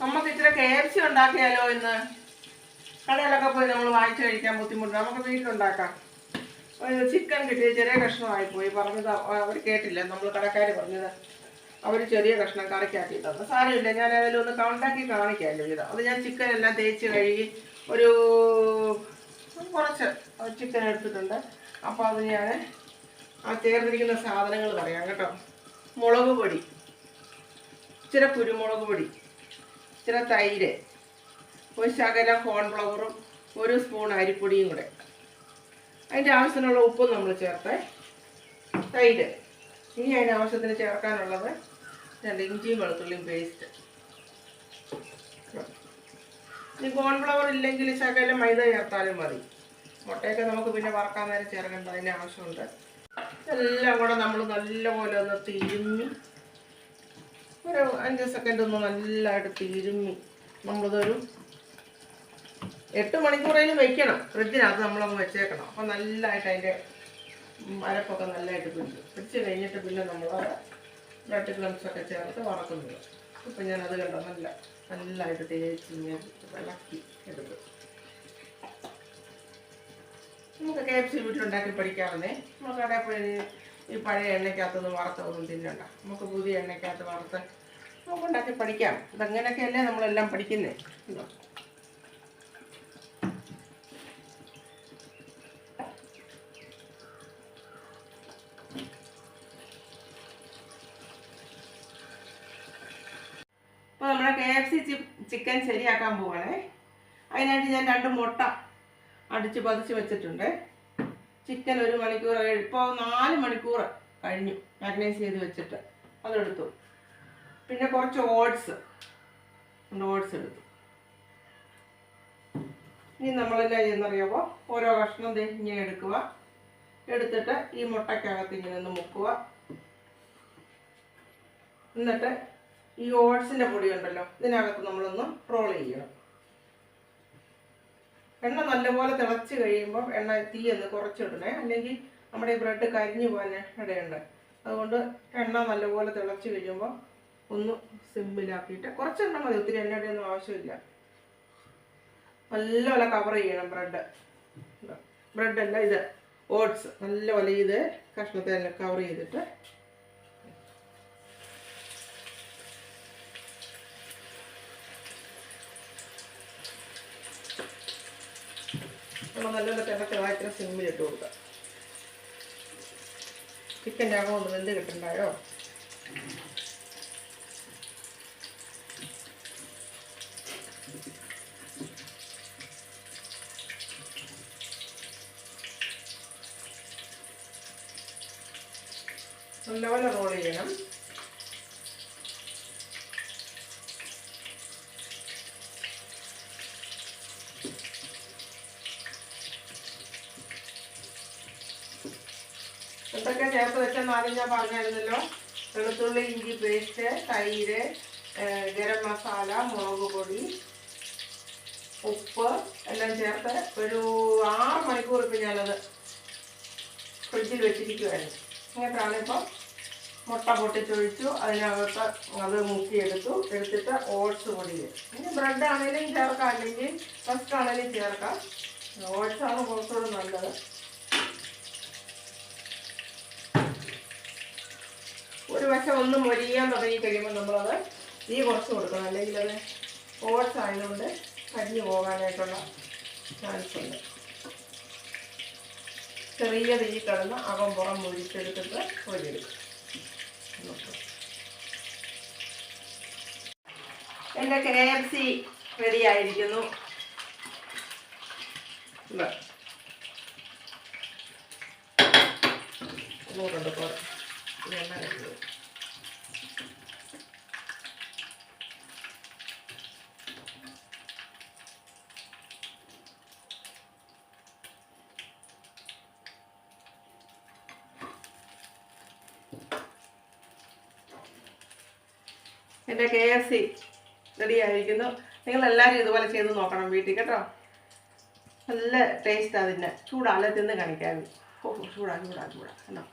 നമുക്ക് ഇച്ചിരി KFC ഉണ്ടാക്കിയാലോ ഇന്ന്? കടയിലൊക്കെ പോയി നമ്മൾ വാങ്ങിച്ചു കഴിക്കാൻ ബുദ്ധിമുട്ട്, നമുക്ക് വീട്ടിലുണ്ടാക്കാം. ചിക്കൻ കിട്ടിയ ചെറിയ കഷ്ണമായിപ്പോയി, പറഞ്ഞത് അവർ കേട്ടില്ല. നമ്മൾ കടക്കാർ പറഞ്ഞത് അവർ ചെറിയ കഷ്ണം കറിക്കാക്കി തന്നു. സാരമില്ല, ഞാൻ അതിലൊന്ന് ഉണ്ടാക്കി കാണിക്കാമല്ലോ ഇത്. അത് ഞാൻ ചിക്കൻ എല്ലാം തേച്ച് കഴുകി ഒരു കുറച്ച് ചിക്കൻ എടുത്തിട്ടുണ്ട്. അപ്പോൾ അത് ഞാൻ ആ ചേർന്നിരിക്കുന്ന സാധനങ്ങൾ പറയാം കേട്ടോ. മുളക് പൊടി, ഇച്ചിരി കുരുമുളക് പൊടി, ഇച്ചിരി തൈര്, ഒരു ശകലം കോൺഫ്ലവറും, ഒരു സ്പൂൺ അരിപ്പൊടിയും കൂടെ. അതിൻ്റെ ആവശ്യത്തിനുള്ള ഉപ്പും നമ്മൾ ചേർത്ത്, തൈര്. ഇനി അതിന് ആവശ്യത്തിന് ചേർക്കാനുള്ളത് 2 ഇഞ്ചിയും വെളുത്തുള്ളിയും പേസ്റ്റ്. ഇനി കോൺഫ്ലവർ ഇല്ലെങ്കിൽ ശകലം മൈദ ചേർത്താലും മതി. മുട്ടയൊക്കെ നമുക്ക് പിന്നെ വറക്കാൻ നേരം ചേർക്കേണ്ട, അതിന് ആവശ്യമുണ്ട്. എല്ലാം കൂടെ നമ്മൾ നല്ലപോലെ ഒന്ന് തിരുമ്മി ഒരു 5 സെക്കൻഡ് ഒന്ന് നല്ലതായിട്ട് തിരുമ്മി നമ്മളിതൊരു 8 മണിക്കൂറേലും വെക്കണം. ഫ്രിഡ്ജിനകത്ത് നമ്മളങ്ങ് വെച്ചേക്കണം. അപ്പോൾ നല്ലതായിട്ട് അതിൻ്റെ അരപ്പൊക്കെ നല്ലതായിട്ട് പിടിച്ച് കഴിഞ്ഞിട്ട് പിന്നെ നമ്മളത് ബ്രെഡ് ക്രംസൊക്കെ ചേർത്ത് വറക്കുന്നത്. ഇപ്പം ഞാനത് കണ്ടോ നല്ലതായിട്ട് തേച്ച് ഇളക്കി എടുത്തു. നമുക്ക് KFC വീട്ടിലുണ്ടാക്കി പഠിക്കാമെന്നേ. നമുക്ക് കടയിൽ പോയി ഈ പഴയ എണ്ണയ്ക്കകത്തൊന്നും വറുത്തൊന്നും തിന്നണ്ട. നമുക്ക് പുതിയ എണ്ണയ്ക്കകത്ത് വറുത്ത് നമുക്ക് ഉണ്ടാക്കി പഠിക്കാം. ഇതങ്ങനെയൊക്കെയല്ലേ നമ്മളെല്ലാം പഠിക്കുന്നേ. എന്തോ അപ്പോൾ നമ്മുടെ KFC ചിക്കൻ ശരിയാക്കാൻ പോവാണേ. അതിനായിട്ട് ഞാൻ 2 മുട്ട അടിച്ച് പതിച്ച് വെച്ചിട്ടുണ്ട്. ചിക്കൻ 1 മണിക്കൂർ, ഇപ്പോൾ 4 മണിക്കൂർ കഴിഞ്ഞു മാഗ്നൈസ് ചെയ്ത് വെച്ചിട്ട് അതെടുത്തു. പിന്നെ കുറച്ച് ഓട്സ് എടുത്തു. ഇനി നമ്മളെല്ലാം ചെയ്യുന്നറിയാമോ, ഓരോ കഷ്ണം ഇങ്ങനെ എടുക്കുക. എടുത്തിട്ട് ഈ മുട്ടയ്ക്കകത്ത് ഇങ്ങനെ ഒന്ന് മുക്കുക. എന്നിട്ട് ഈ ഓട്സിൻ്റെ പൊടി ഉണ്ടല്ലോ, ഇതിനകത്ത് നമ്മളൊന്ന് റോൾ ചെയ്യണം. എണ്ണ നല്ലപോലെ തിളച്ച് കഴിയുമ്പോൾ തീ ഒന്ന് കുറച്ചിടണേ, അല്ലെങ്കിൽ നമ്മുടെ ഈ ബ്രെഡ് കരിഞ്ഞു പോകാൻ ഇടയുണ്ട്. അതുകൊണ്ട് എണ്ണ നല്ലപോലെ തിളച്ച് കഴിയുമ്പോൾ ഒന്ന് സിമ്മിലാക്കിയിട്ട് കുറച്ച് എണ്ണ മതി, ഒത്തിരി എണ്ണയുടെ ഒന്നും ആവശ്യമില്ല. നല്ലപോലെ കവർ ചെയ്യണം ബ്രെഡല്ല, ഇത് ഓട്സ് നല്ലപോലെ ഇത് കഷ്ണത്തെ എല്ലാം കവർ ചെയ്തിട്ട് നമ്മൾ നല്ലപോലെ തിളച്ചതായിട്ട് സിമ്മിലിട്ട് കൊടുക്കുക. ചിക്കൻ്റെ അകം ഒന്ന് വെന്ത് കിട്ടുന്നുണ്ടായോ? നല്ലപോലെ റോൾ ചെയ്യണം. എന്തൊക്കെ ചേർത്ത് വെച്ചെന്ന് ആദ്യം ഞാൻ പറഞ്ഞായിരുന്നല്ലോ. വെളുത്തുള്ളി, ഇഞ്ചി പേസ്റ്റ്, തൈര്, ഗരം മസാല, മുളക് പൊടി, ഉപ്പ് എല്ലാം ചേർത്ത് ഒരു 6 മണിക്കൂർ ഇപ്പം ഞാനത് ഫ്രിഡ്ജിൽ വെച്ചിരിക്കുമായിരുന്നു. ഇങ്ങനെയാണ് ഇപ്പം മുട്ട പൊട്ടിച്ചൊഴിച്ചു, അതിനകത്ത് അത് എടുത്തിട്ട് ഓട്സ് പൊടി. ഇനി ബ്രെഡ് ആണെങ്കിലും ചേർക്കാം, അല്ലെങ്കിൽ ഫസ്റ്റ് ആണെങ്കിലും ചേർക്കാം. ഓട്സാണ് കുറച്ചുകൂടെ നല്ലത്. ഒരു വശം ഒന്ന് മൊരിയാൻ തുടങ്ങി കഴിയുമ്പോൾ നമ്മളത് തീ കുറച്ച് കൊടുക്കണം, അല്ലെങ്കിൽ അത് ഓട്സ് ആയതുകൊണ്ട് കരിഞ്ഞു പോകാനായിട്ടുള്ള ചാൻസ് ഉണ്ട്. ചെറിയ തീ കിടന്ന് അകം പുറം മുരിച്ചെടുത്തിട്ട് പൊരിയെടുക്കും. എൻ്റെ KFC റെഡി ആയിരിക്കുന്നു. നോക്കണ്ട പോലെ എണ്ണ കഴിയുന്നത്. എൻ്റെ KFC റെഡി ആയിരിക്കുന്നു. നിങ്ങളെല്ലാവരും ഇതുപോലെ ചെയ്ത് നോക്കണം വീട്ടിൽ കേട്ടോ. നല്ല ടേസ്റ്റ് അതിൻ്റെ. ചൂടാല്ലേ തിന്ന് കാണിക്കാൻ. ചൂടാ കണ്ടോ.